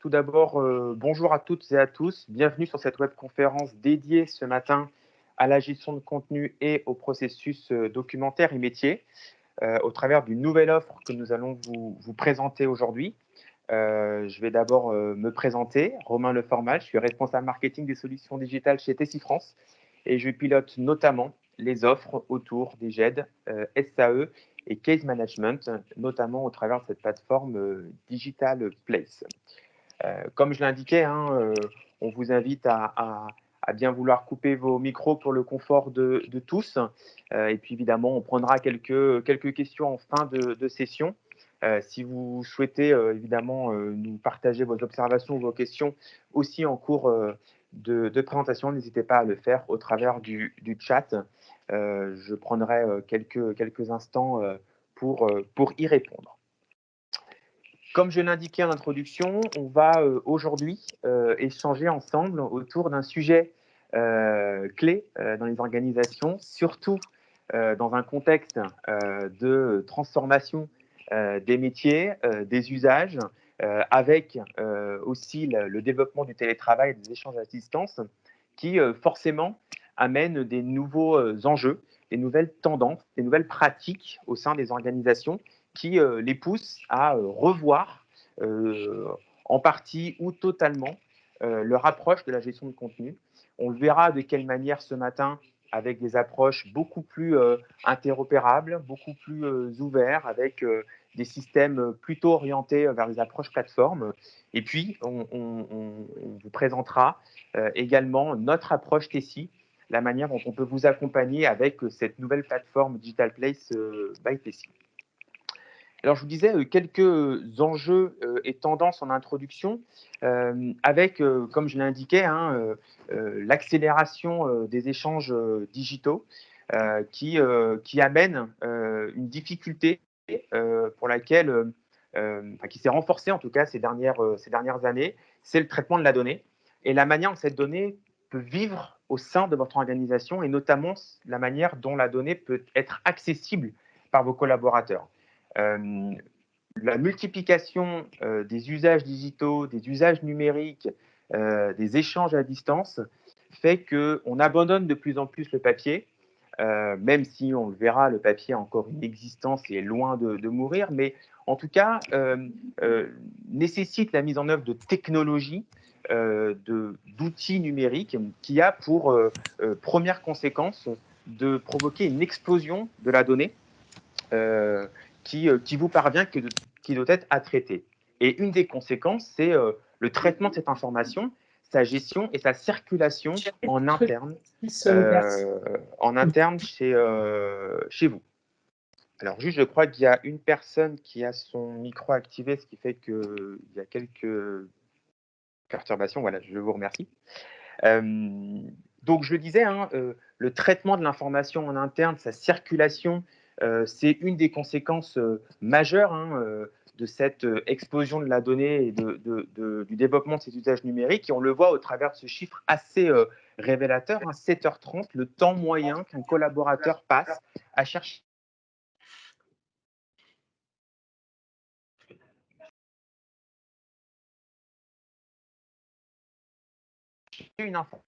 Tout d'abord, bonjour à toutes et à tous. Bienvenue sur cette webconférence dédiée ce matin à la gestion de contenu et au processus documentaire et métier, au travers d'une nouvelle offre que nous allons vous présenter aujourd'hui. Je vais d'abord me présenter, Romain Leformal, je suis responsable marketing des solutions digitales chez Tessie France et je pilote notamment les offres autour des GED, SAE et Case Management, notamment au travers de cette plateforme Digital Place. Comme je l'indiquais, on vous invite à bien vouloir couper vos micros pour le confort de tous. Et puis évidemment, on prendra quelques questions en fin de session. Si vous souhaitez évidemment nous partager vos observations ou vos questions aussi en cours de présentation, n'hésitez pas à le faire au travers du chat. Je prendrai quelques instants pour y répondre. Comme je l'indiquais en introduction, on va aujourd'hui échanger ensemble autour d'un sujet clé dans les organisations, surtout dans un contexte de transformation des métiers, des usages, avec aussi le développement du télétravail et des échanges à distance, qui forcément amènent des nouveaux enjeux, des nouvelles tendances, des nouvelles pratiques au sein des organisations qui les poussent à revoir en partie ou totalement leur approche de la gestion de contenu. On le verra de quelle manière ce matin avec des approches beaucoup plus interopérables, beaucoup plus ouverts, avec des systèmes plutôt orientés vers les approches plateformes. Et puis, on vous présentera également notre approche Tessie, la manière dont on peut vous accompagner avec cette nouvelle plateforme Digital Place by Tessie. Alors, je vous disais quelques enjeux et tendances en introduction, avec, comme je l'indiquais, l'accélération des échanges digitaux qui amène une difficulté pour laquelle, qui s'est renforcée en tout cas ces dernières années, c'est le traitement de la donnée et la manière dont cette donnée peut vivre au sein de votre organisation et notamment la manière dont la donnée peut être accessible par vos collaborateurs. La multiplication des usages digitaux, des usages numériques, des échanges à distance fait qu'on abandonne de plus en plus le papier, même si on le verra, le papier a encore une existence et est loin de mourir, mais en tout cas nécessite la mise en œuvre de technologies, d'outils numériques qui a pour première conséquence de provoquer une explosion de la donnée qui vous parvient, qui doit être à traiter. Et une des conséquences, c'est le traitement de cette information, sa gestion et sa circulation en interne chez vous. Alors juste, je crois qu'il y a une personne qui a son micro activé, ce qui fait qu'il y a quelques perturbations. Voilà, je vous remercie. Donc je le disais, le traitement de l'information en interne, sa circulation, c'est une des conséquences majeures de cette explosion de la donnée et du développement de ces usages numériques. Et on le voit au travers de ce chiffre assez révélateur, 7h30, le temps moyen qu'un collaborateur passe à chercher une information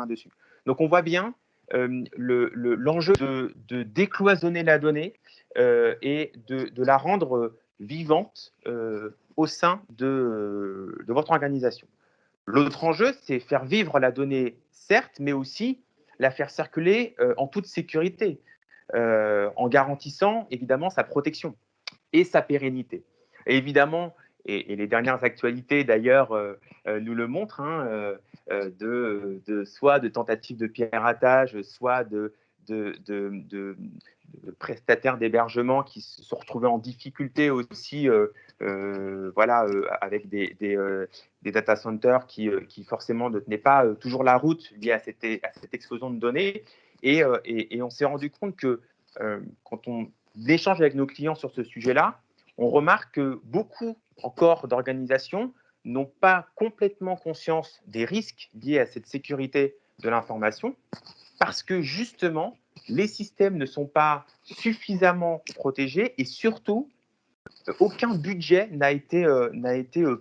dessus. Donc on voit bien l'enjeu de décloisonner la donnée et de la rendre vivante au sein de votre organisation. L'autre enjeu, c'est faire vivre la donnée, certes, mais aussi la faire circuler en toute sécurité, en garantissant évidemment sa protection et sa pérennité. Et évidemment, et les dernières actualités d'ailleurs nous le montrent, soit de tentatives de piratage, soit de prestataires d'hébergement qui se sont retrouvés en difficulté aussi, avec des data centers qui forcément ne tenaient pas toujours la route liée à cette explosion de données. Et on s'est rendu compte que quand on échange avec nos clients sur ce sujet-là, on remarque que beaucoup encore d'organisations n'ont pas complètement conscience des risques liés à cette sécurité de l'information parce que justement, les systèmes ne sont pas suffisamment protégés et surtout, aucun budget n'a été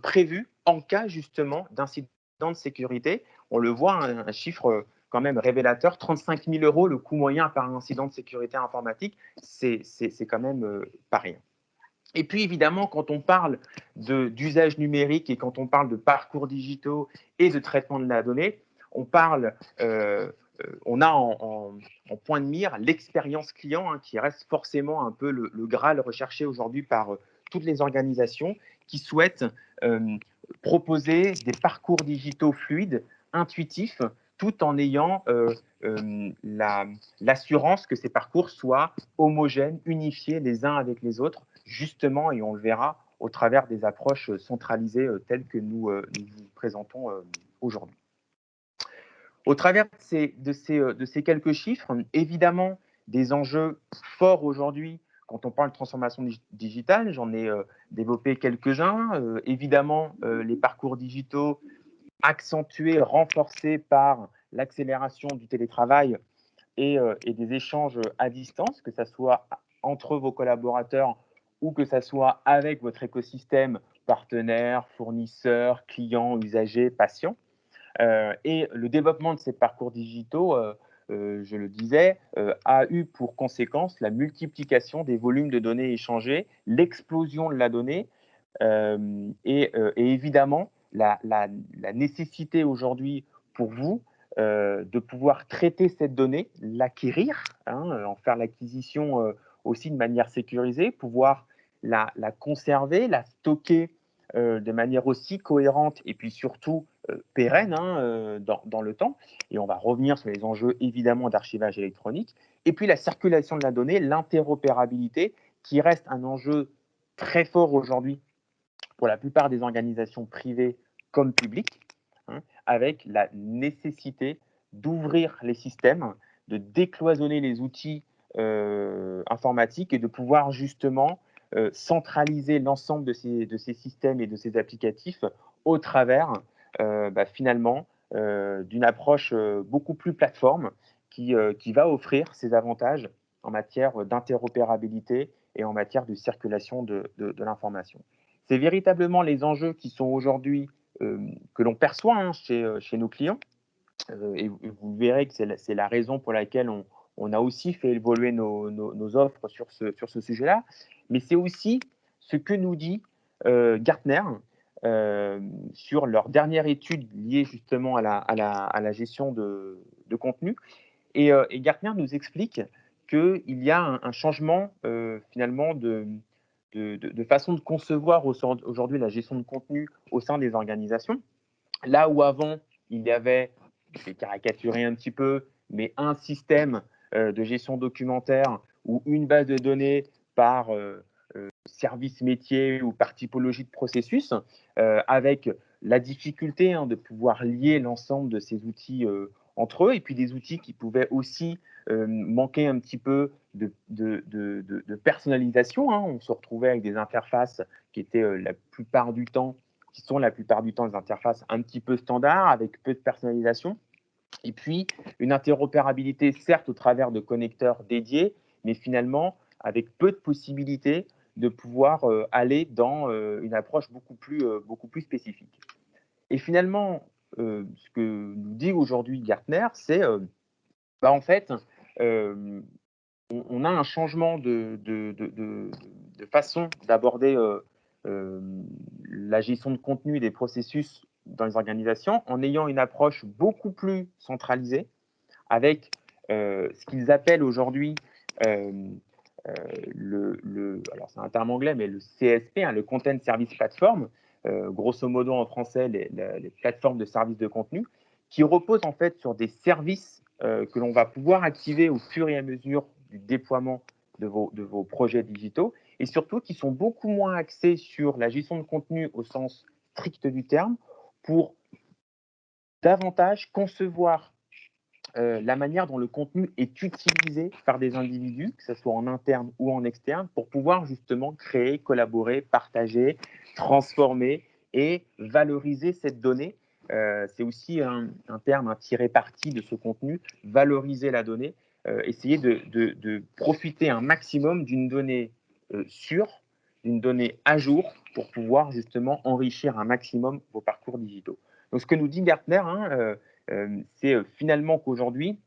prévu en cas justement d'incident de sécurité. On le voit, un chiffre quand même révélateur, 35 000 euros le coût moyen par un incident de sécurité informatique, c'est quand même pas rien. Et puis évidemment, quand on parle d'usage numérique et quand on parle de parcours digitaux et de traitement de la donnée, on parle, on a en point de mire l'expérience client, qui reste forcément un peu le Graal recherché aujourd'hui par toutes les organisations qui souhaitent proposer des parcours digitaux fluides, intuitifs, tout en ayant l'assurance que ces parcours soient homogènes, unifiés les uns avec les autres, justement, et on le verra au travers des approches centralisées telles que nous vous présentons aujourd'hui. Au travers de ces quelques chiffres, évidemment, des enjeux forts aujourd'hui quand on parle de transformation digitale, j'en ai développé quelques-uns. Évidemment, les parcours digitaux accentués, renforcés par l'accélération du télétravail et des échanges à distance, que ce soit entre vos collaborateurs ou que ce soit avec votre écosystème partenaires, fournisseurs, clients, usagers, patients. Et le développement de ces parcours digitaux, je le disais, a eu pour conséquence la multiplication des volumes de données échangées, l'explosion de la donnée et évidemment la nécessité aujourd'hui pour vous de pouvoir traiter cette donnée, l'acquérir, en faire l'acquisition aussi de manière sécurisée, pouvoir la conserver, la stocker de manière aussi cohérente et puis surtout pérenne dans le temps. Et on va revenir sur les enjeux évidemment d'archivage électronique. Et puis la circulation de la donnée, l'interopérabilité, qui reste un enjeu très fort aujourd'hui pour la plupart des organisations privées comme publiques, avec la nécessité d'ouvrir les systèmes, de décloisonner les outils informatiques et de pouvoir justement centraliser l'ensemble de ces systèmes et de ces applicatifs au travers finalement d'une approche beaucoup plus plateforme qui va offrir ses avantages en matière d'interopérabilité et en matière de circulation de l'information. C'est véritablement les enjeux qui sont aujourd'hui, que l'on perçoit chez nos clients. Et vous verrez que c'est la raison pour laquelle on a aussi fait évoluer nos offres sur ce sujet-là. Mais c'est aussi ce que nous dit Gartner sur leur dernière étude liée justement à la gestion de contenu. Et Gartner nous explique qu'il y a un changement finalement de façon de concevoir aujourd'hui la gestion de contenu au sein des organisations. Là où avant, il y avait, je vais caricaturer un petit peu, mais un système de gestion documentaire ou une base de données par service métier ou par typologie de processus, avec la difficulté de pouvoir lier l'ensemble de ces outils entre eux, et puis des outils qui pouvaient aussi manquer un petit peu de personnalisation. On se retrouvait avec des interfaces qui étaient qui sont la plupart du temps des interfaces un petit peu standards, avec peu de personnalisation. Et puis, une interopérabilité, certes, au travers de connecteurs dédiés, mais finalement, avec peu de possibilités de pouvoir aller dans une approche beaucoup plus spécifique. Et finalement, ce que nous dit aujourd'hui Gartner, c'est en fait, on a un changement de façon d'aborder la gestion de contenu et des processus dans les organisations en ayant une approche beaucoup plus centralisée avec ce qu'ils appellent aujourd'hui alors c'est un terme anglais, mais le CSP, le Content Service Platform, grosso modo en français, les plateformes de services de contenu, qui reposent en fait sur des services que l'on va pouvoir activer au fur et à mesure du déploiement de vos projets digitaux, et surtout qui sont beaucoup moins axés sur la gestion de contenu au sens strict du terme, pour davantage concevoir la manière dont le contenu est utilisé par des individus, que ce soit en interne ou en externe, pour pouvoir justement créer, collaborer, partager, transformer et valoriser cette donnée. C'est aussi un terme, un tiré parti de ce contenu, valoriser la donnée, essayer de profiter un maximum d'une donnée sûre, d'une donnée à jour pour pouvoir justement enrichir un maximum vos parcours digitaux. Donc, ce que nous dit Gartner, c'est finalement qu'aujourd'hui,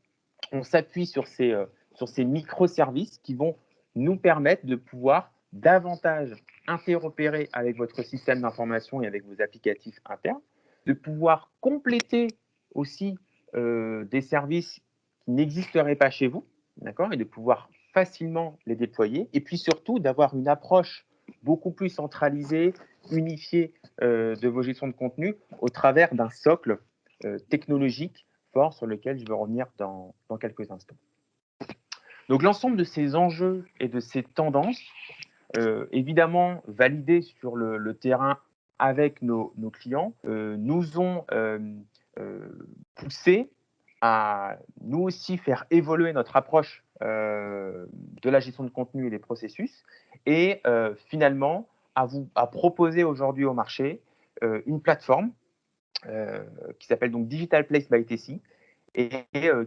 on s'appuie sur ces microservices qui vont nous permettre de pouvoir davantage interopérer avec votre système d'information et avec vos applicatifs internes, de pouvoir compléter aussi des services qui n'existeraient pas chez vous, d'accord, et de pouvoir facilement les déployer, et puis surtout d'avoir une approche beaucoup plus centralisée, unifiée de vos gestions de contenu au travers d'un socle technologique fort sur lequel je vais revenir dans quelques instants. Donc l'ensemble de ces enjeux et de ces tendances, évidemment validés sur le terrain avec nos clients, nous ont poussé à nous aussi faire évoluer notre approche de la gestion de contenu et des processus, et finalement à proposer aujourd'hui au marché une plateforme qui s'appelle donc Digital Place by Tessie, et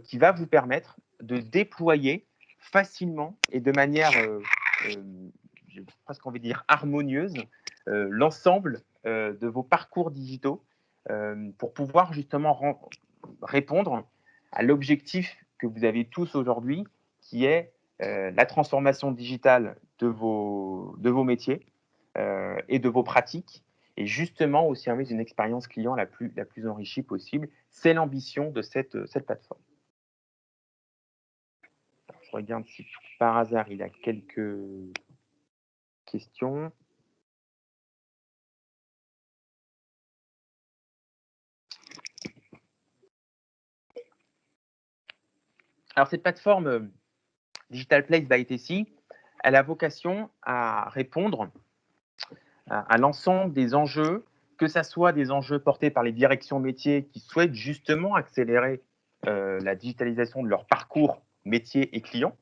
qui va vous permettre de déployer facilement et de manière, j'ai presque envie de dire harmonieuse, l'ensemble de vos parcours digitaux pour pouvoir justement répondre à l'objectif que vous avez tous aujourd'hui, qui est la transformation digitale de vos métiers et de vos pratiques, et justement au service d'une expérience client la plus enrichie possible. C'est l'ambition de cette plateforme. Alors, je regarde si par hasard il y a quelques questions. Alors cette plateforme Digital Place by Tessie, elle a vocation à répondre à l'ensemble des enjeux, que ce soit des enjeux portés par les directions métiers qui souhaitent justement accélérer la digitalisation de leur parcours métier et client.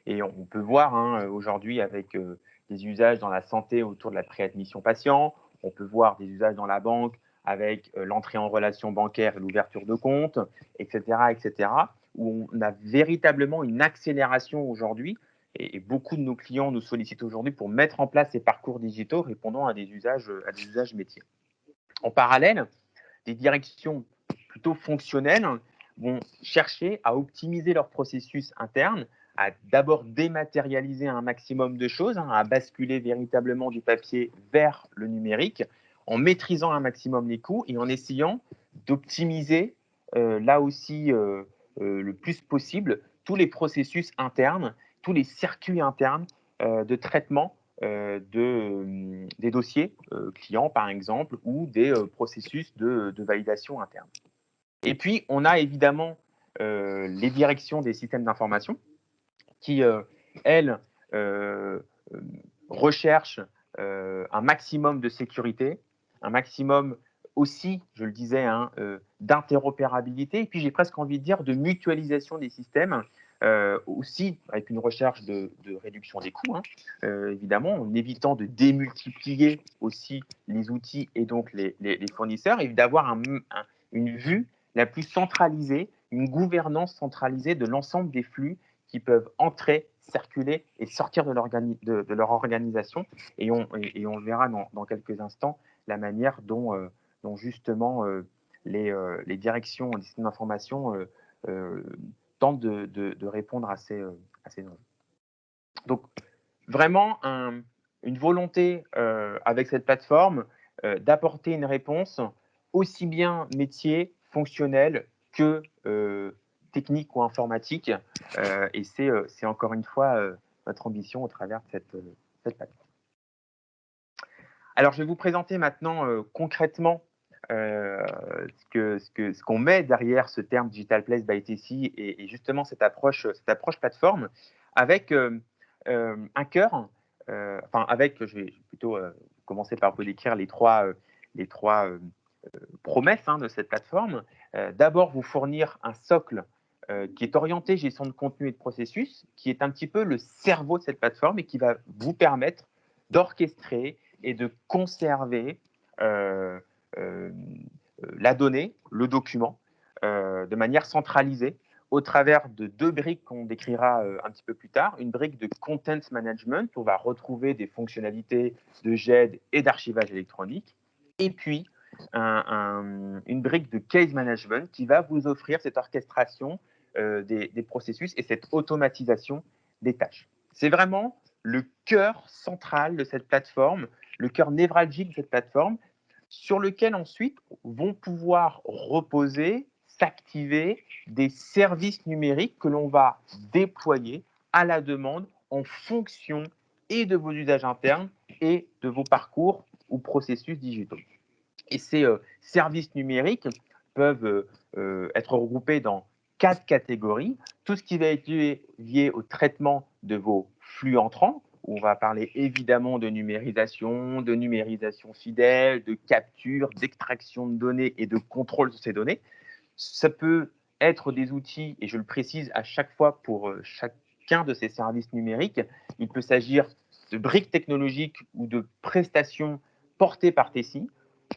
Et on peut voir aujourd'hui avec des usages dans la santé autour de la préadmission patient, on peut voir des usages dans la banque avec l'entrée en relation bancaire et l'ouverture de compte, etc., où on a véritablement une accélération aujourd'hui, et beaucoup de nos clients nous sollicitent aujourd'hui pour mettre en place ces parcours digitaux répondant à des usages métiers. En parallèle, des directions plutôt fonctionnelles vont chercher à optimiser leurs processus internes, à d'abord dématérialiser un maximum de choses, à basculer véritablement du papier vers le numérique, en maîtrisant un maximum les coûts et en essayant d'optimiser là aussi le plus possible tous les processus internes, tous les circuits internes de traitement des dossiers clients, par exemple, ou des processus de validation interne. Et puis, on a évidemment les directions des systèmes d'information qui, elles, recherchent un maximum de sécurité, un maximum aussi, je le disais, d'interopérabilité, et puis j'ai presque envie de dire de mutualisation des systèmes, aussi avec une recherche de réduction des coûts, évidemment, en évitant de démultiplier aussi les outils et donc les fournisseurs, et d'avoir une vue la plus centralisée, une gouvernance centralisée de l'ensemble des flux qui peuvent entrer, circuler et sortir de leur organisation. Et on verra dans quelques instants la manière dont justement les directions des systèmes d'information tentent de répondre à ces enjeux. Donc, vraiment une volonté avec cette plateforme d'apporter une réponse aussi bien métier, fonctionnelle que technique ou informatique. Et c'est encore une fois notre ambition au travers de cette plateforme. Alors, je vais vous présenter maintenant concrètement ce qu'on met derrière ce terme Digital Place by Tessie et justement cette approche plateforme avec un cœur, je vais plutôt commencer par vous décrire les trois promesses de cette plateforme. D'abord, vous fournir un socle qui est orienté gestion de contenu et de processus, qui est un petit peu le cerveau de cette plateforme et qui va vous permettre d'orchestrer et de conserver la donnée, le document, de manière centralisée au travers de deux briques qu'on décrira un petit peu plus tard. Une brique de content management, où on va retrouver des fonctionnalités de GED et d'archivage électronique. Et puis, une brique de case management qui va vous offrir cette orchestration des processus et cette automatisation des tâches. C'est vraiment le cœur central de cette plateforme, le cœur névralgique de cette plateforme, sur lequel ensuite vont pouvoir reposer, s'activer des services numériques que l'on va déployer à la demande en fonction et de vos usages internes et de vos parcours ou processus digitaux. Et ces services numériques peuvent être regroupés dans 4 catégories. Tout ce qui va être lié au traitement de vos flux entrants, où on va parler évidemment de numérisation fidèle, de capture, d'extraction de données et de contrôle sur ces données. Ça peut être des outils, et je le précise à chaque fois pour chacun de ces services numériques, il peut s'agir de briques technologiques ou de prestations portées par Tessie,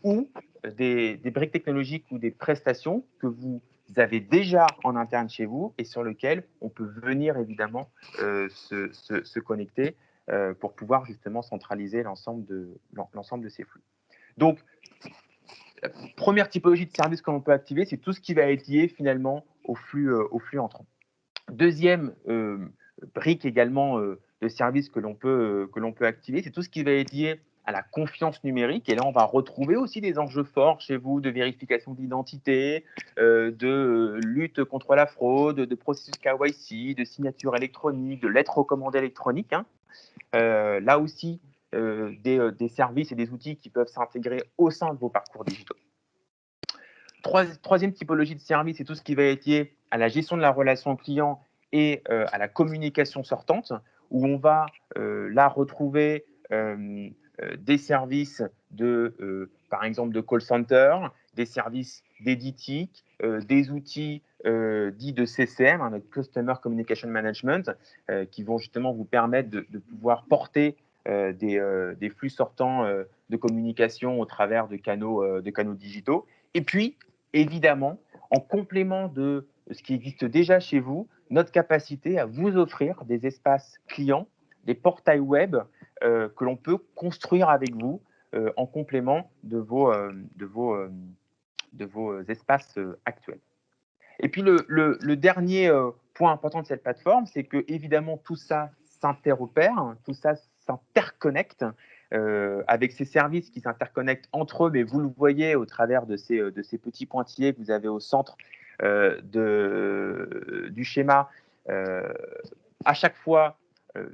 ou des briques technologiques ou des prestations que vous avez déjà en interne chez vous et sur lesquelles on peut venir évidemment se connecter pour pouvoir justement centraliser l'ensemble de ces flux. Donc, la première typologie de service que l'on peut activer, c'est tout ce qui va être lié finalement au flux entrant. Deuxième brique également de service que l'on peut activer, c'est tout ce qui va être lié à la confiance numérique. Et là, on va retrouver aussi des enjeux forts chez vous de vérification d'identité, de lutte contre la fraude, de processus KYC, de signature électronique, de lettres recommandées électroniques. Là aussi, des services et des outils qui peuvent s'intégrer au sein de vos parcours digitaux. Troisième typologie de service, c'est tout ce qui va être lié à la gestion de la relation client et à la communication sortante, où on va là retrouver des services par exemple, de call center, des services d'éditique, des outils dits de CCM, notre Customer Communication Management, qui vont justement vous permettre de pouvoir porter des flux sortants de communication au travers de canaux digitaux. Et puis, évidemment, en complément de ce qui existe déjà chez vous, notre capacité à vous offrir des espaces clients, des portails web que l'on peut construire avec vous en complément de vos espaces actuels. Et puis le dernier point important de cette plateforme, c'est que évidemment tout ça s'interopère, tout ça s'interconnecte avec ces services qui s'interconnectent entre eux, mais vous le voyez au travers de ces petits pointillés que vous avez au centre du schéma. À chaque fois,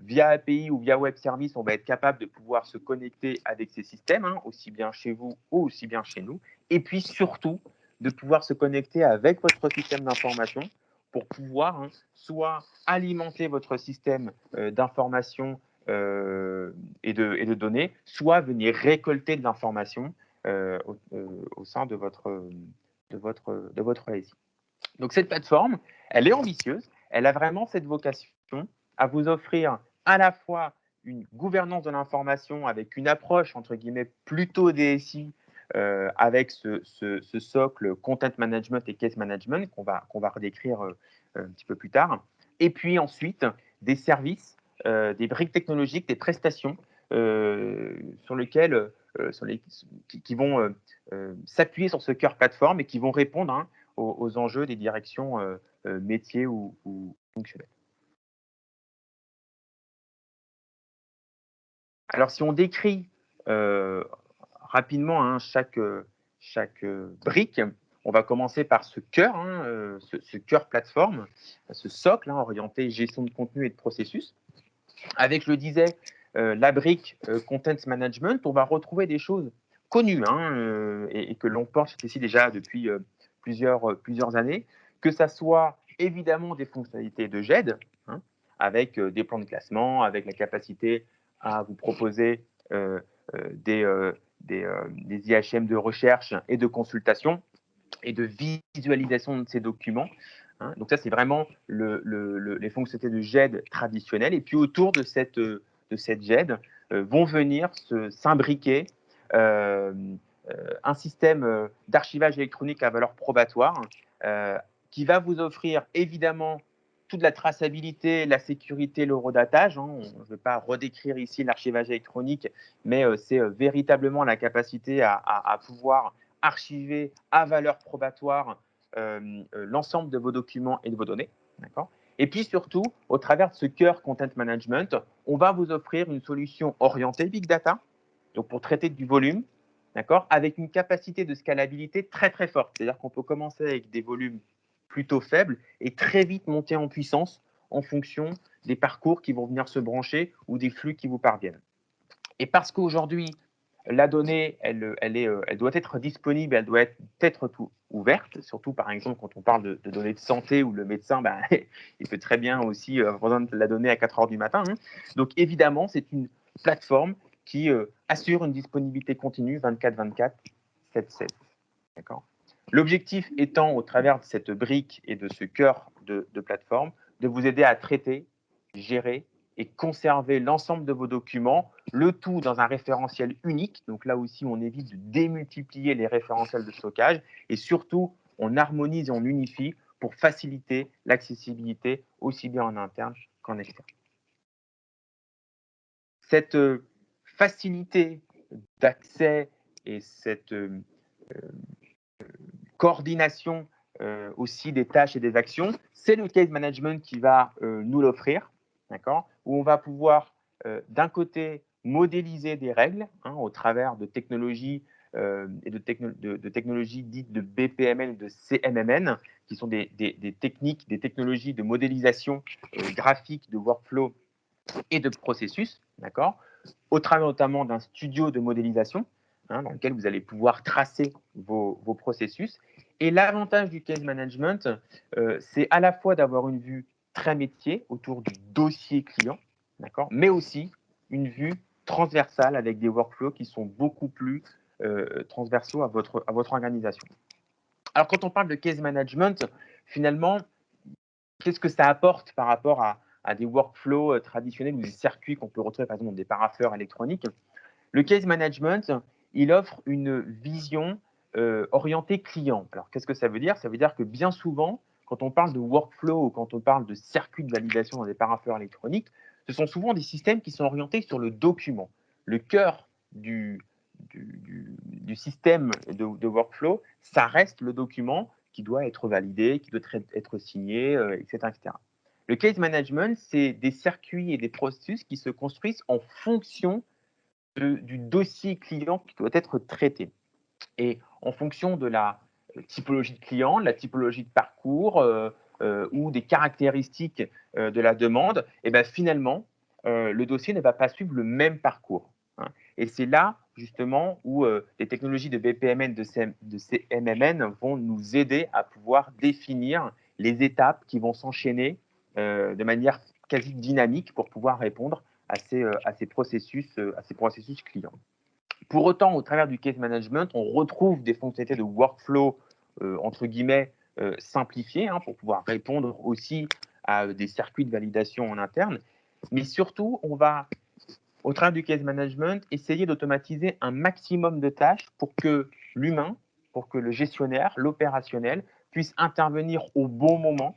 via API ou via web service, on va être capable de pouvoir se connecter avec ces systèmes, aussi bien chez vous ou aussi bien chez nous. Et puis surtout, de pouvoir se connecter avec votre système d'information pour pouvoir soit alimenter votre système d'information et de données, soit venir récolter de l'information au sein de votre SI. Donc cette plateforme, elle est ambitieuse, elle a vraiment cette vocation à vous offrir à la fois une gouvernance de l'information avec une approche entre guillemets plutôt DSI avec ce socle content management et case management qu'on va redécrire un petit peu plus tard. Et puis ensuite, des services, des briques technologiques, des prestations sur lesquelles qui vont s'appuyer sur ce cœur plateforme et qui vont répondre aux enjeux des directions métiers ou fonctionnelles. Alors, si on décrit rapidement chaque brique, on va commencer par ce cœur, ce cœur plateforme, ce socle orienté gestion de contenu et de processus. Avec, je le disais, la brique Content Management, on va retrouver des choses connues et que l'on porte ici déjà depuis plusieurs années, que ça soit évidemment des fonctionnalités de GED, avec des plans de classement, avec la capacité à vous proposer des IHM de recherche et de consultation et de visualisation de ces documents. Donc ça, c'est vraiment les fonctionnalités de GED traditionnelles. Et puis autour de cette GED vont venir s'imbriquer un système d'archivage électronique à valeur probatoire qui va vous offrir évidemment toute la traçabilité, la sécurité, l'horodatage. Je ne vais pas redécrire ici l'archivage électronique, mais c'est véritablement la capacité à pouvoir archiver à valeur probatoire l'ensemble de vos documents et de vos données. D'accord ? Et puis surtout, au travers de ce cœur Content Management, on va vous offrir une solution orientée Big Data, donc pour traiter du volume, d'accord, avec une capacité de scalabilité très très forte. C'est-à-dire qu'on peut commencer avec des volumes plutôt faibles et très vite monter en puissance en fonction des parcours qui vont venir se brancher ou des flux qui vous parviennent. Et parce qu'aujourd'hui, la donnée, elle doit être disponible, elle doit être tout ouverte, surtout par exemple quand on parle de données de santé où le médecin, il peut très bien aussi besoin de la donnée à 4 heures du matin. Donc évidemment, c'est une plateforme qui assure une disponibilité continue 24/24, 7/7. D'accord ? L'objectif étant, au travers de cette brique et de ce cœur de plateforme, de vous aider à traiter, gérer et conserver l'ensemble de vos documents, le tout dans un référentiel unique. Donc là aussi, on évite de démultiplier les référentiels de stockage et surtout, on harmonise et on unifie pour faciliter l'accessibilité aussi bien en interne qu'en externe. Cette facilité d'accès et cette coordination aussi des tâches et des actions, c'est le case management qui va nous l'offrir, d'accord, où on va pouvoir d'un côté modéliser des règles au travers de technologies et de technologies dites de BPMN et de CMMN, qui sont des techniques, des technologies de modélisation graphique, de workflow et de processus, d'accord, au travers notamment d'un studio de modélisation dans lequel vous allez pouvoir tracer vos processus. Et l'avantage du case management, c'est à la fois d'avoir une vue très métier autour du dossier client, d'accord, mais aussi une vue transversale avec des workflows qui sont beaucoup plus transversaux à votre organisation. Alors, quand on parle de case management, finalement, qu'est-ce que ça apporte par rapport à des workflows traditionnels ou des circuits qu'on peut retrouver par exemple dans des parapheurs électroniques? Le case management, il offre une vision orientée client. Alors, qu'est-ce que ça veut dire? Ça veut dire que bien souvent, quand on parle de workflow ou quand on parle de circuits de validation dans des parapheurs électroniques, ce sont souvent des systèmes qui sont orientés sur le document. Le cœur du système de workflow, ça reste le document qui doit être validé, qui doit être signé, etc., etc. Le case management, c'est des circuits et des processus qui se construisent en fonction du dossier client qui doit être traité. Et en fonction de la typologie de client, la typologie de parcours ou des caractéristiques de la demande, et ben finalement, le dossier ne va pas suivre le même parcours. Et c'est là, justement, où les technologies de BPMN, de CMMN vont nous aider à pouvoir définir les étapes qui vont s'enchaîner de manière quasi dynamique pour pouvoir répondre à ces processus clients. Pour autant, au travers du case management, on retrouve des fonctionnalités de workflow, entre guillemets, simplifiées pour pouvoir répondre aussi à des circuits de validation en interne. Mais surtout, on va, au travers du case management, essayer d'automatiser un maximum de tâches pour que l'humain, pour que le gestionnaire, l'opérationnel, puisse intervenir au bon moment.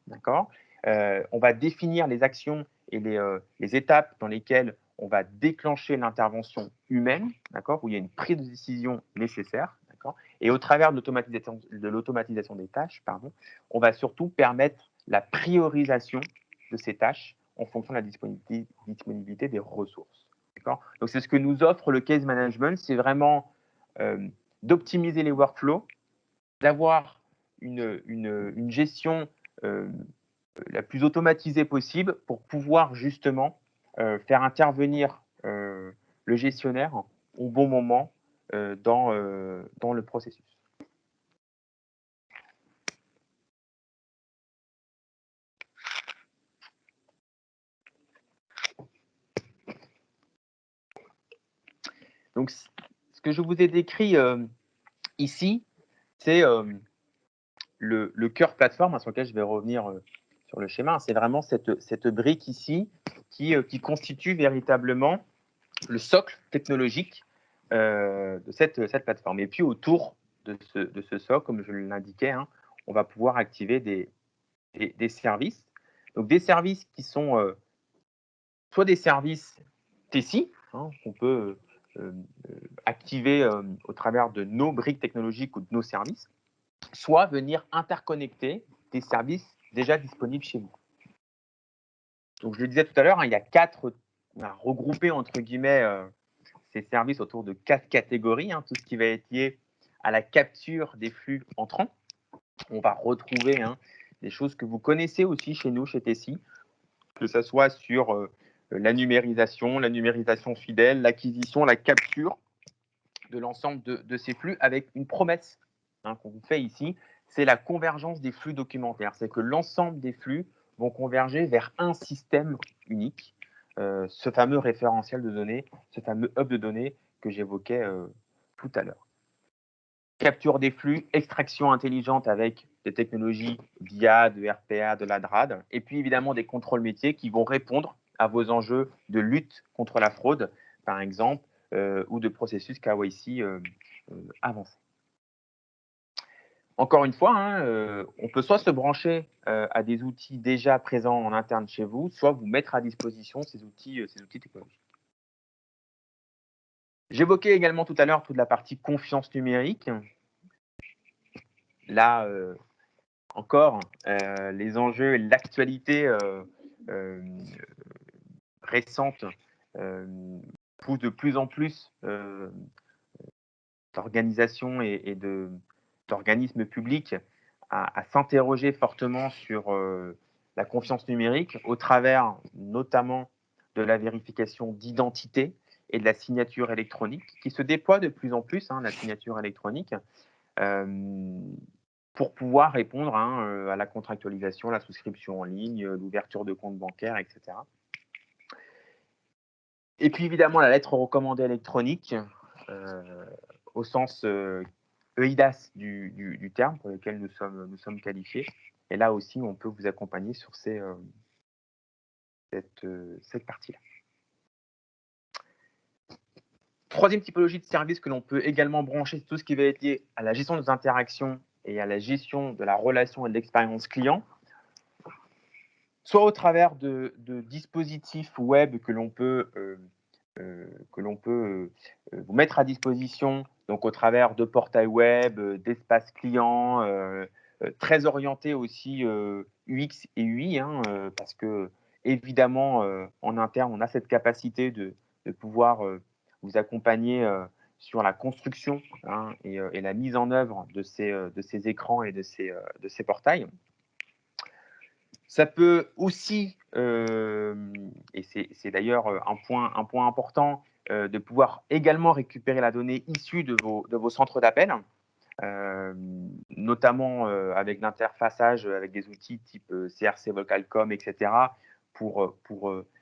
D'accord ? On va définir les actions et les étapes dans lesquelles on va déclencher l'intervention humaine, d'accord, où il y a une prise de décision nécessaire, d'accord, et au travers de l'automatisation des tâches, on va surtout permettre la priorisation de ces tâches en fonction de la disponibilité des ressources. D'accord. Donc, c'est ce que nous offre le case management, c'est vraiment d'optimiser les workflows, d'avoir une gestion la plus automatisée possible pour pouvoir justement faire intervenir le gestionnaire au bon moment dans le processus. Donc, ce que je vous ai décrit ici, c'est le cœur plateforme sur lequel je vais revenir sur le schéma. C'est vraiment cette brique ici qui constitue véritablement le socle technologique de cette plateforme. Et puis autour de ce socle, comme je l'indiquais, on va pouvoir activer des services. Donc des services qui sont soit des services TSI, hein, qu'on peut activer au travers de nos briques technologiques ou de nos services, soit venir interconnecter des services déjà disponibles chez vous. Donc je le disais tout à l'heure, hein, il y a on a regroupé entre guillemets ces services autour de 4 catégories, hein, tout ce qui va être lié à la capture des flux entrants. On va retrouver des choses que vous connaissez aussi chez nous, chez Tessi, que ce soit sur la numérisation fidèle, l'acquisition, la capture de l'ensemble de ces flux avec une promesse qu'on vous fait ici, c'est la convergence des flux documentaires. C'est que l'ensemble des flux vont converger vers un système unique, ce fameux référentiel de données, ce fameux hub de données que j'évoquais tout à l'heure. Capture des flux, extraction intelligente avec des technologies d'IA, de RPA, de la DRAD, et puis évidemment des contrôles métiers qui vont répondre à vos enjeux de lutte contre la fraude, par exemple, ou de processus KYC avancés. Encore une fois, on peut soit se brancher à des outils déjà présents en interne chez vous, soit vous mettre à disposition ces outils technologiques. J'évoquais également tout à l'heure toute la partie confiance numérique. Là, encore, les enjeux et l'actualité récente poussent de plus en plus d'organisations et d'organismes publics à s'interroger fortement sur la confiance numérique au travers notamment de la vérification d'identité et de la signature électronique qui se déploie de plus en plus, la signature électronique, pour pouvoir répondre à la contractualisation, la souscription en ligne, l'ouverture de comptes bancaires, etc. Et puis évidemment la lettre recommandée électronique, au sens EIDAS du terme pour lequel nous sommes qualifiés. Et là aussi, on peut vous accompagner sur cette partie-là. Troisième typologie de service que l'on peut également brancher, c'est tout ce qui va être lié à la gestion des interactions et à la gestion de la relation et de l'expérience client, soit au travers de dispositifs web que l'on peut vous mettre à disposition, donc au travers de portails web, d'espaces clients, très orientés aussi UX et UI, parce que évidemment, en interne, on a cette capacité de pouvoir vous accompagner sur la construction et la mise en œuvre de ces écrans et de ces portails. Ça peut aussi, et c'est d'ailleurs un point important, de pouvoir également récupérer la donnée issue de vos centres d'appel, notamment avec l'interfaçage avec des outils type CRC Vocalcom, etc., pour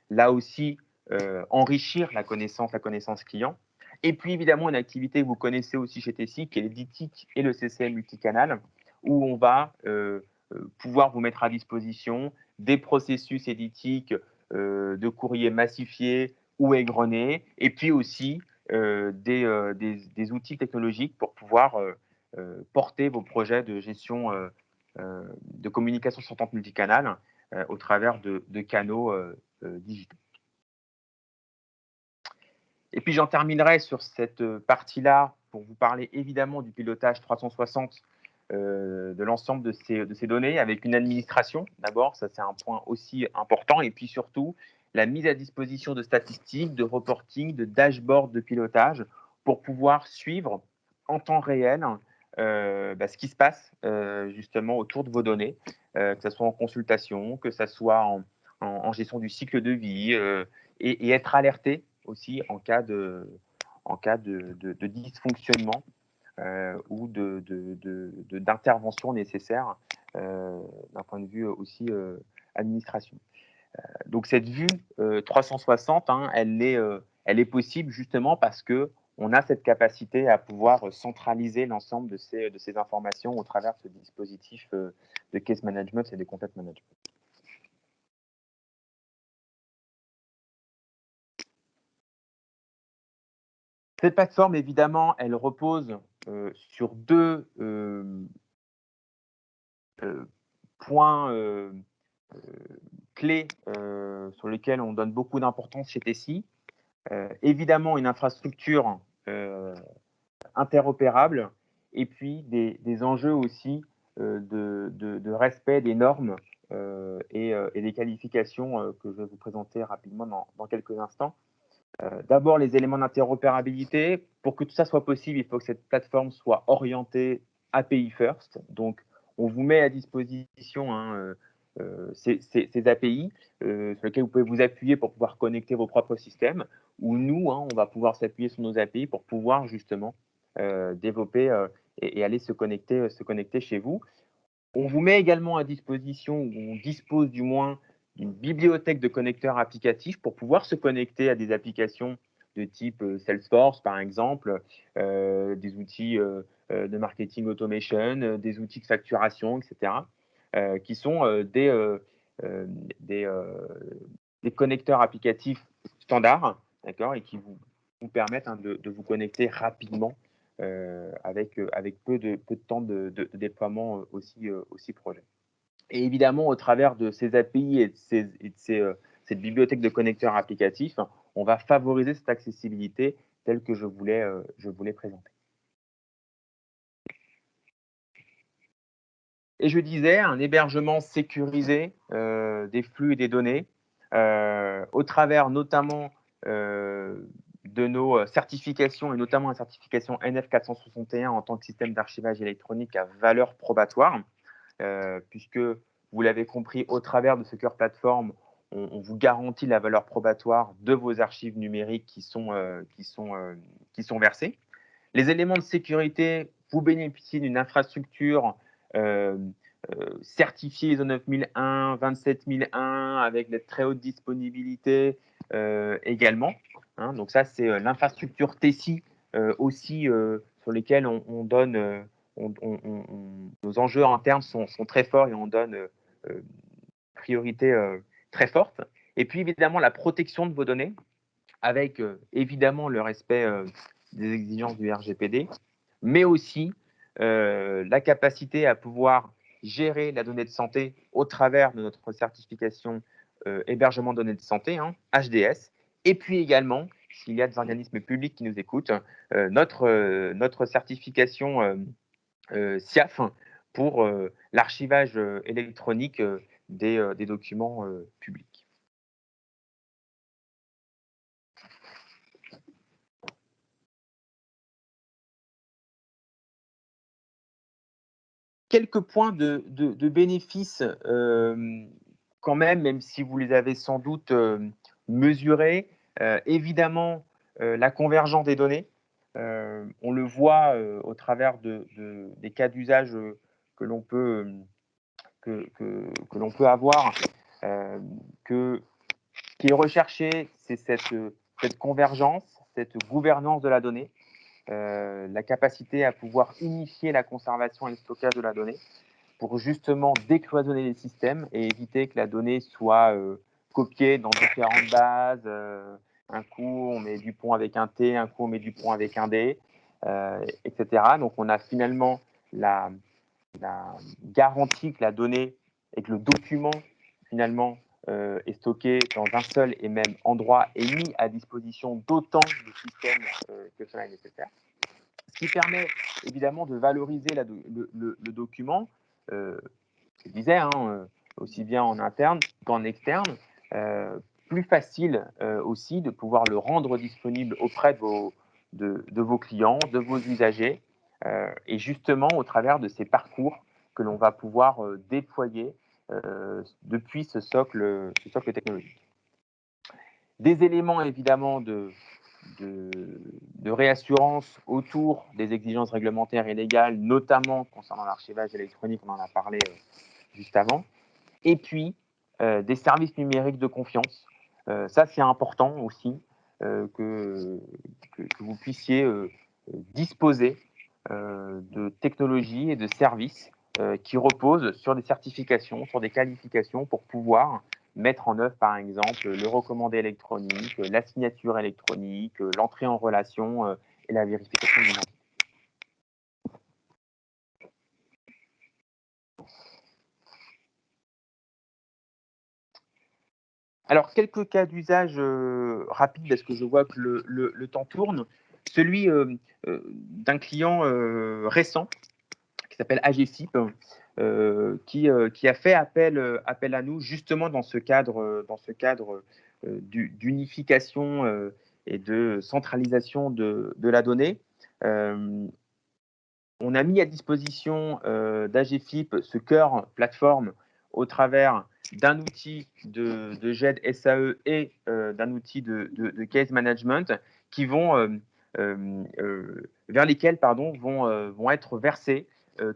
là aussi enrichir la connaissance client. Et puis évidemment, une activité que vous connaissez aussi chez Tessi, qui est l'éditique et le CCM multicanal, où on va pouvoir vous mettre à disposition des processus éditiques de courrier massifié ou égrené, et puis aussi des outils technologiques pour pouvoir porter vos projets de gestion de communication sortante multicanal au travers de canaux digitaux. Et puis j'en terminerai sur cette partie-là pour vous parler évidemment du pilotage 360 de l'ensemble de ces données avec une administration. D'abord, ça c'est un point aussi important. Et puis surtout, la mise à disposition de statistiques, de reporting, de dashboards de pilotage pour pouvoir suivre en temps réel ce qui se passe justement autour de vos données, que ce soit en consultation, que ce soit en gestion du cycle de vie et être alerté aussi en cas de dysfonctionnement ou d'intervention nécessaire d'un point de vue aussi administration. Donc cette vue 360, elle est possible justement parce que on a cette capacité à pouvoir centraliser l'ensemble de ces informations au travers de ce dispositif de case management et de content management. Cette plateforme, évidemment, elle repose sur deux points clés sur lesquels on donne beaucoup d'importance chez Tessie. Évidemment, une infrastructure interopérable et puis des enjeux aussi de respect des normes et des qualifications que je vais vous présenter rapidement dans quelques instants. D'abord, les éléments d'interopérabilité. Pour que tout ça soit possible, il faut que cette plateforme soit orientée API first. Donc, on vous met à disposition ces API sur lesquels vous pouvez vous appuyer pour pouvoir connecter vos propres systèmes, ou nous, on va pouvoir s'appuyer sur nos API pour pouvoir justement développer et aller se connecter chez vous. On vous met également à disposition, ou on dispose du moins d'une bibliothèque de connecteurs applicatifs pour pouvoir se connecter à des applications de type Salesforce, par exemple, des outils de marketing automation, des outils de facturation, etc., qui sont des connecteurs applicatifs standards, d'accord, et qui vous permettent de vous connecter rapidement avec peu de temps de déploiement aussi projet. Et évidemment, au travers de ces API et de cette bibliothèque de connecteurs applicatifs, on va favoriser cette accessibilité telle que je voulais présenter. Et je disais, un hébergement sécurisé des flux et des données, au travers notamment de nos certifications, et notamment la certification NF461 en tant que système d'archivage électronique à valeur probatoire, puisque vous l'avez compris, au travers de ce cœur plateforme, on vous garantit la valeur probatoire de vos archives numériques qui sont versées. Les éléments de sécurité, vous bénéficiez d'une infrastructure certifiée ISO 9001, 27001, avec de très haute disponibilité également. Donc ça, c'est l'infrastructure Tessie aussi sur lesquelles on donne, nos enjeux internes sont très forts et on donne priorité très forte. Et puis évidemment, la protection de vos données, avec évidemment le respect des exigences du RGPD, mais aussi la capacité à pouvoir gérer la donnée de santé au travers de notre certification hébergement de données de santé, HDS, et puis également, s'il y a des organismes publics qui nous écoutent, notre certification SIAF pour l'archivage électronique des documents publics. Quelques points de bénéfices quand même si vous les avez sans doute mesurés. Évidemment, la convergence des données. On le voit au travers des cas d'usage que l'on peut, que l'on peut avoir. Qui est recherché, c'est cette convergence, cette gouvernance de la donnée. La capacité à pouvoir unifier la conservation et le stockage de la donnée pour justement décloisonner les systèmes et éviter que la donnée soit copiée dans différentes bases. Un coup, on met du pont avec un T, un coup, on met du pont avec un D, etc. Donc, on a finalement la garantie que la donnée et que le document, finalement, est stocké dans un seul et même endroit et mis à disposition d'autant de systèmes que cela est nécessaire. Ce qui permet évidemment de valoriser le document, je disais, aussi bien en interne qu'en externe, plus facile aussi de pouvoir le rendre disponible auprès de vos clients, de vos usagers, et justement au travers de ces parcours que l'on va pouvoir déployer depuis ce socle technologique. Des éléments évidemment de réassurance autour des exigences réglementaires et légales, notamment concernant l'archivage électronique, on en a parlé juste avant, et puis des services numériques de confiance. Ça, c'est important aussi que vous puissiez disposer de technologies et de services qui reposent sur des certifications, sur des qualifications pour pouvoir mettre en œuvre, par exemple, le recommandé électronique, la signature électronique, l'entrée en relation et la vérification de l'identité. Alors, quelques cas d'usage rapides, parce que je vois que le temps tourne. Celui d'un client récent qui s'appelle AGFIP, qui a fait appel à nous justement dans ce cadre d'unification et de centralisation de la donnée. On a mis à disposition d'AGFIP ce cœur plateforme au travers d'un outil de GED SAE et d'un outil de case management qui vers lesquels vont être versés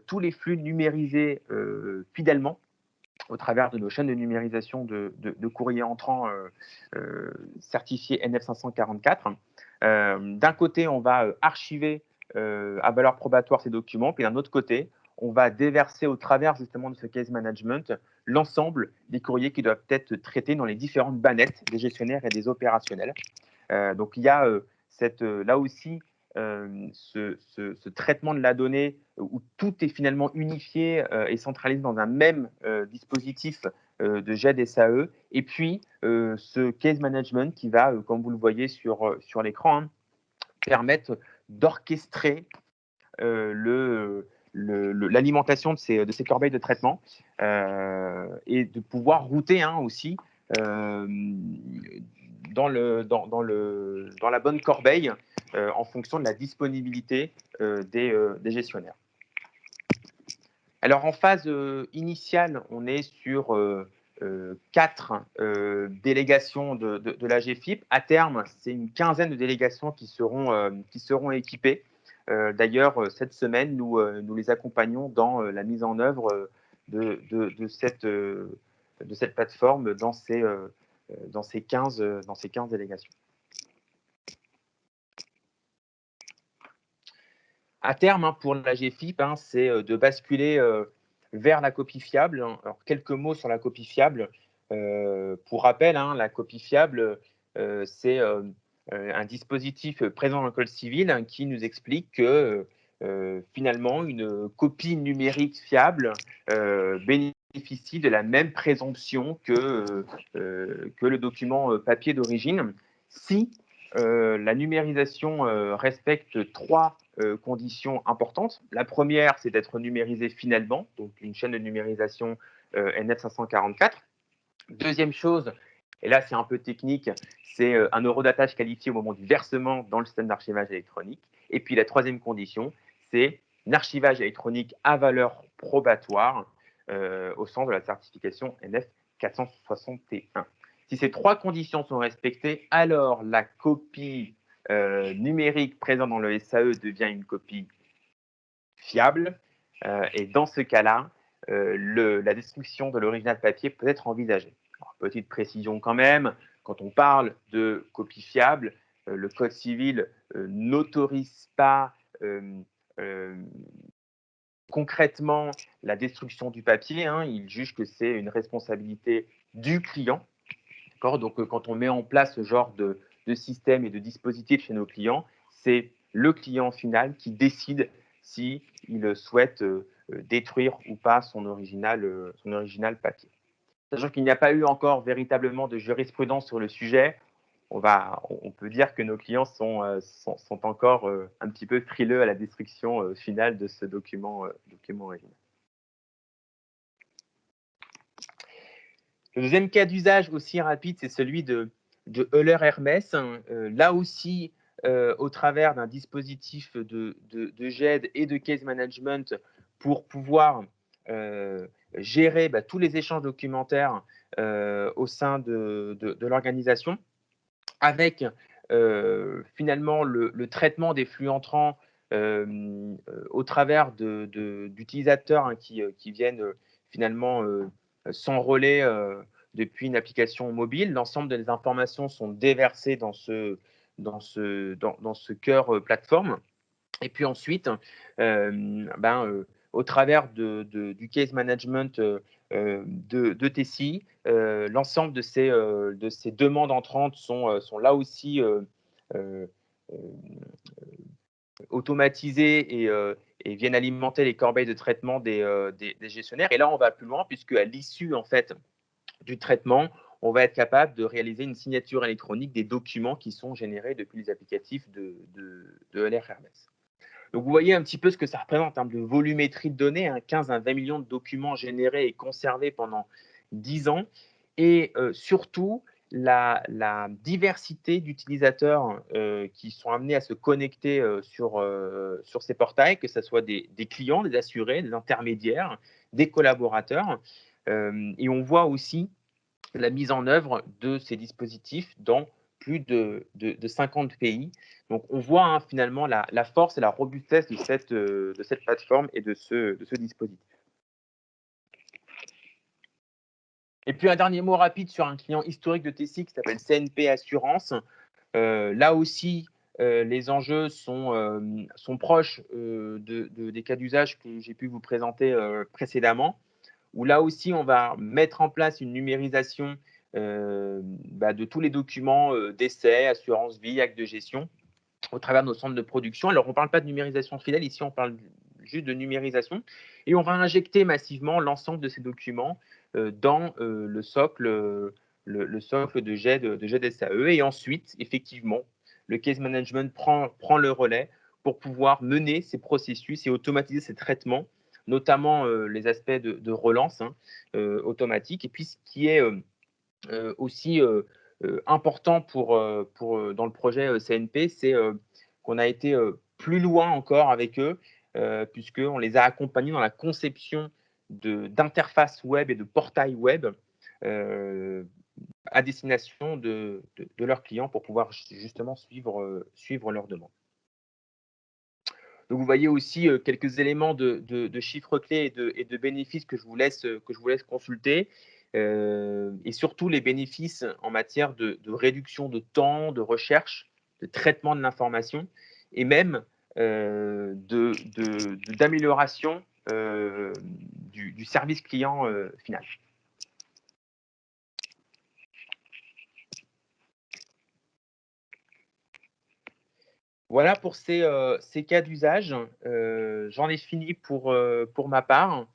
tous les flux numérisés fidèlement au travers de nos chaînes de numérisation de courrier entrant certifiés NF544. D'un côté, on va archiver à valeur probatoire ces documents, puis d'un autre côté, on va déverser au travers justement de ce case management l'ensemble des courriers qui doivent être traités dans les différentes bannettes des gestionnaires et des opérationnels. Donc il y a là aussi ce traitement de la donnée où tout est finalement unifié et centralisé dans un même dispositif de GED SAE, et puis ce case management qui va, comme vous le voyez sur l'écran, hein, permettre d'orchestrer l'alimentation de ces corbeilles de traitement et de pouvoir router aussi dans la bonne corbeille en fonction de la disponibilité des gestionnaires. Alors en phase initiale, on est sur 4 délégations de la GFIP. À terme, c'est une quinzaine de délégations qui seront équipées. D'ailleurs, cette semaine, nous les accompagnons dans la mise en œuvre de cette plateforme dans ces 15 délégations. À terme, pour la GFIP, c'est de basculer vers la copie fiable. Alors, quelques mots sur la copie fiable. Pour rappel, la copie fiable, c'est un dispositif présent dans le Code civil qui nous explique que finalement, une copie numérique fiable bénéficie de la même présomption que le document papier d'origine si la numérisation respecte 3 conditions importantes. La première, c'est d'être numérisé finalement, donc une chaîne de numérisation NF544. Deuxième chose, et là c'est un peu technique, c'est un eurodatage qualifié au moment du versement dans le système d'archivage électronique. Et puis la troisième condition, c'est un archivage électronique à valeur probatoire au sens de la certification NF 461. Si ces 3 conditions sont respectées, alors la copie numérique présente dans le SAE devient une copie fiable. Et dans ce cas-là, la destruction de l'original papier peut être envisagée. Alors, petite précision quand même, quand on parle de copie fiable, le Code civil n'autorise pas concrètement la destruction du papier. Il juge que c'est une responsabilité du client. Donc, quand on met en place ce genre de système et de dispositif chez nos clients, c'est le client final qui décide s'il souhaite détruire ou pas son original papier. Sachant qu'il n'y a pas eu encore véritablement de jurisprudence sur le sujet, on peut dire que nos clients sont encore un petit peu frileux à la destruction finale de ce document original. Le deuxième cas d'usage aussi rapide, c'est celui de Euler Hermès. Là aussi, au travers d'un dispositif de GED et de case management pour pouvoir gérer tous les échanges documentaires au sein de l'organisation, avec finalement le traitement des flux entrants au travers d'utilisateurs qui viennent finalement s'enrôler depuis une application mobile. L'ensemble des informations sont déversées dans ce cœur plateforme. Et puis ensuite, au travers du case management de TCI, l'ensemble de ces demandes entrantes sont là aussi automatisées et viennent alimenter les corbeilles de traitement des gestionnaires. Et là, on va plus loin puisque à l'issue en fait du traitement, on va être capable de réaliser une signature électronique des documents qui sont générés depuis les applicatifs de LR-Hermès. Donc, vous voyez un petit peu ce que ça représente en termes de volumétrie de données, 15 à 20 millions de documents générés et conservés pendant 10 ans. Et surtout, la diversité d'utilisateurs qui sont amenés à se connecter sur ces portails, que ce soit des clients, des assurés, des intermédiaires, des collaborateurs. Et on voit aussi la mise en œuvre de ces dispositifs dans plus de 50 pays. Donc, on voit finalement la force et la robustesse de cette plateforme et de ce dispositif. Et puis, un dernier mot rapide sur un client historique de Tessie qui s'appelle CNP Assurance. Là aussi, les enjeux sont proches des cas d'usage que j'ai pu vous présenter précédemment, où là aussi, on va mettre en place une numérisation de tous les documents d'essai, assurance vie, acte de gestion, au travers de nos centres de production. Alors, on ne parle pas de numérisation fidèle, ici, on parle juste de numérisation. Et on va injecter massivement l'ensemble de ces documents dans le socle de jet de SAE. Et ensuite, effectivement, le case management prend le relais pour pouvoir mener ces processus et automatiser ces traitements, notamment les aspects de relance automatique. Et puis, ce qui est aussi important dans le projet CNP, c'est qu'on a été plus loin encore avec eux, puisqu'on les a accompagnés dans la conception d'interfaces web et de portails web à destination de leurs clients pour pouvoir justement suivre leurs demandes. Donc, vous voyez aussi quelques éléments de chiffres clés et de bénéfices que je vous laisse consulter. Et surtout les bénéfices en matière de réduction de temps, de recherche, de traitement de l'information et même d'amélioration du service client final. Voilà pour ces cas d'usage. J'en ai fini pour ma part.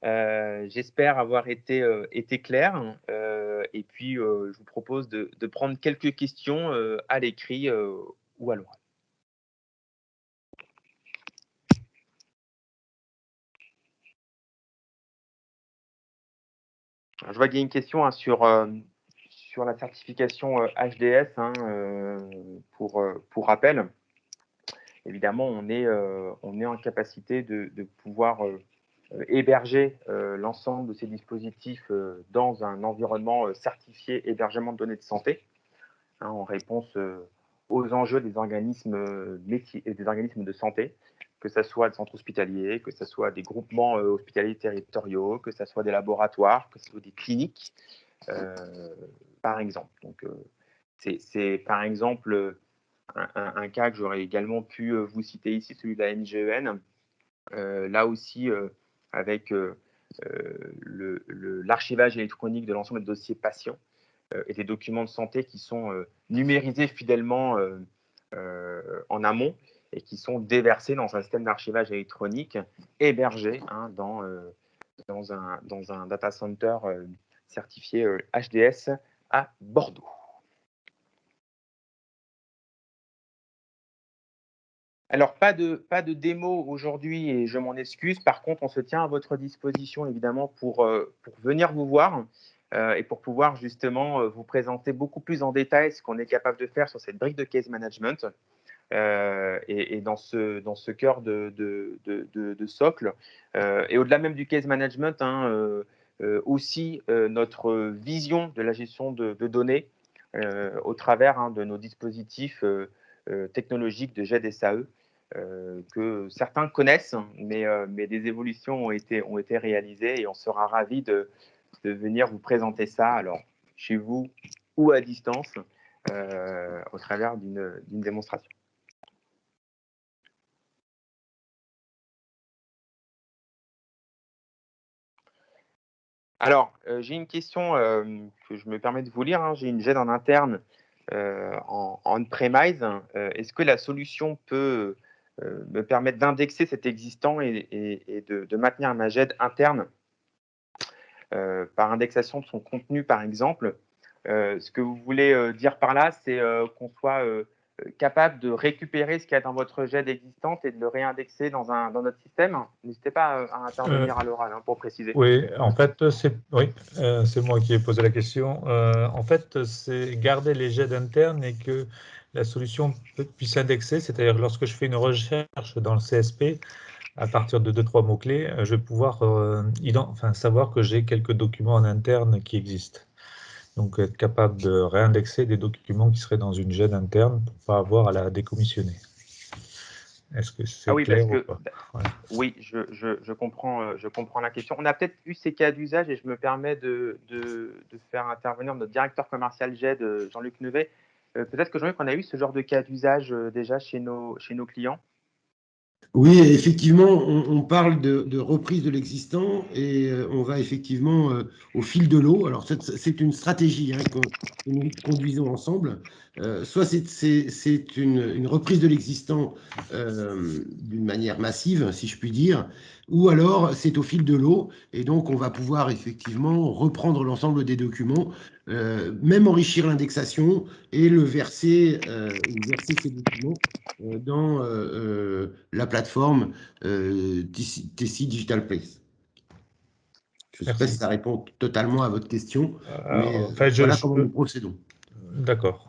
J'espère avoir été clair. Et puis, je vous propose de prendre quelques questions à l'écrit ou à l'oral. Je vois qu'il y a une question sur la certification HDS. Pour rappel, évidemment, on est en capacité de pouvoir héberger l'ensemble de ces dispositifs dans un environnement certifié hébergement de données de santé, en réponse aux enjeux des organismes métiers et des organismes de santé, que ce soit des centres hospitaliers, que ce soit des groupements hospitaliers territoriaux, que ce soit des laboratoires, que ce soit des cliniques, par exemple. Donc, c'est par exemple un cas que j'aurais également pu vous citer ici, celui de la NGEN. Là aussi, avec l'archivage électronique de l'ensemble des dossiers patients et des documents de santé qui sont numérisés fidèlement en amont et qui sont déversés dans un système d'archivage électronique hébergé dans un data center certifié HDS à Bordeaux. Alors, pas de démo aujourd'hui et je m'en excuse. Par contre, on se tient à votre disposition évidemment pour venir vous voir et pour pouvoir justement vous présenter beaucoup plus en détail ce qu'on est capable de faire sur cette brique de case management et dans ce cœur de socle. Et au-delà même du case management, aussi notre vision de la gestion de données au travers de nos dispositifs technologiques de GED SAE. Que certains connaissent, mais des évolutions ont été réalisées et on sera ravis de venir vous présenter ça, alors chez vous ou à distance, au travers d'une démonstration. Alors, j'ai une question que je me permets de vous lire. J'ai une GED en interne en on-premise. Est-ce que la solution peut me permettre d'indexer cet existant et de maintenir ma GED interne par indexation de son contenu, par exemple? Ce que vous voulez dire par là, c'est qu'on soit capable de récupérer ce qu'il y a dans votre GED existante et de le réindexer dans notre système. N'hésitez pas à intervenir à l'oral pour préciser. Oui, en fait, c'est moi qui ai posé la question. En fait, c'est garder les GED internes et que la solution puisse indexer, c'est-à-dire lorsque je fais une recherche dans le CSP, à partir de 2-3 mots-clés, je vais pouvoir savoir que j'ai quelques documents en interne qui existent. Donc, être capable de réindexer des documents qui seraient dans une GED interne pour ne pas avoir à la décommissionner. Est-ce que c'est oui, clair ou pas? Ouais. Oui, je comprends la question. On a peut-être eu ces cas d'usage et je me permets de faire intervenir notre directeur commercial GED, Jean-Luc Nevet. Peut-être que Jean-Luc, on a eu ce genre de cas d'usage déjà chez nos clients. Oui, effectivement, on parle de reprise de l'existant et on va effectivement au fil de l'eau. Alors, c'est une stratégie que nous conduisons ensemble. Soit c'est une reprise de l'existant d'une manière massive, si je puis dire, ou alors c'est au fil de l'eau. Et donc, on va pouvoir effectivement reprendre l'ensemble des documents, même enrichir l'indexation et verser ces documents dans la plateforme TC Digital Place. Je ne sais pas si ça répond totalement à votre question, mais voilà comment nous procédons. D'accord.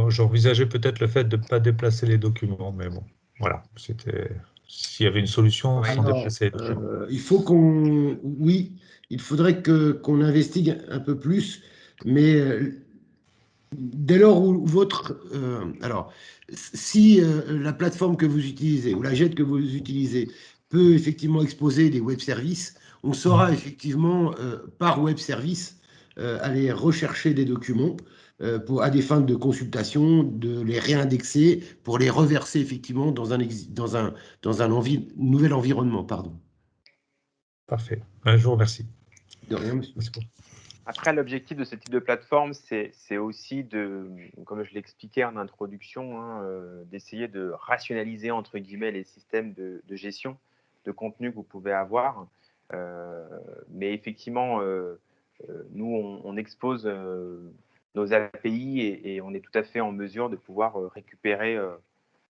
J'envisageais peut-être le fait de ne pas déplacer les documents, mais bon, voilà. S'il y avait une solution sans déplacer les documents. Oui, il faudrait qu'on investigue un peu plus, mais dès lors où alors, si la plateforme que vous utilisez ou la GED que vous utilisez peut effectivement exposer des web services, on saura effectivement par web service aller rechercher des documents à des fins de consultation, de les réindexer pour les reverser effectivement dans un nouvel environnement. Pardon. Parfait. Je vous remercie. De rien, monsieur. Après, l'objectif de ce type de plateforme, c'est aussi comme je l'expliquais en introduction, d'essayer de rationaliser, entre guillemets, les systèmes de gestion de contenu que vous pouvez avoir. Mais effectivement, nous, on expose nos API et on est tout à fait en mesure de pouvoir récupérer,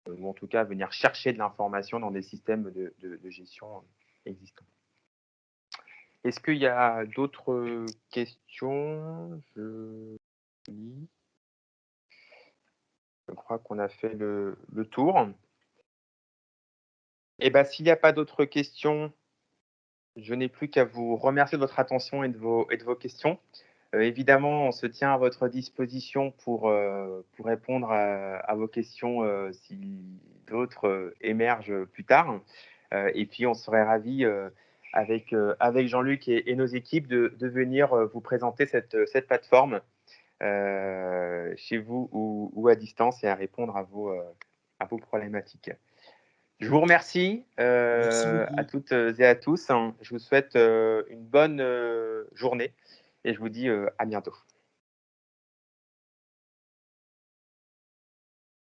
ou en tout cas venir chercher de l'information dans des systèmes de gestion existants. Est-ce qu'il y a d'autres questions? Je crois qu'on a fait le tour. Eh bien, s'il n'y a pas d'autres questions, je n'ai plus qu'à vous remercier de votre attention et de vos questions. Évidemment, on se tient à votre disposition pour répondre à vos questions si d'autres émergent plus tard. Et puis, on serait ravis avec Jean-Luc et nos équipes de venir vous présenter cette plateforme chez vous ou à distance et à répondre à vos problématiques. Je vous remercie à toutes et à tous. Je vous souhaite une bonne journée et je vous dis à bientôt.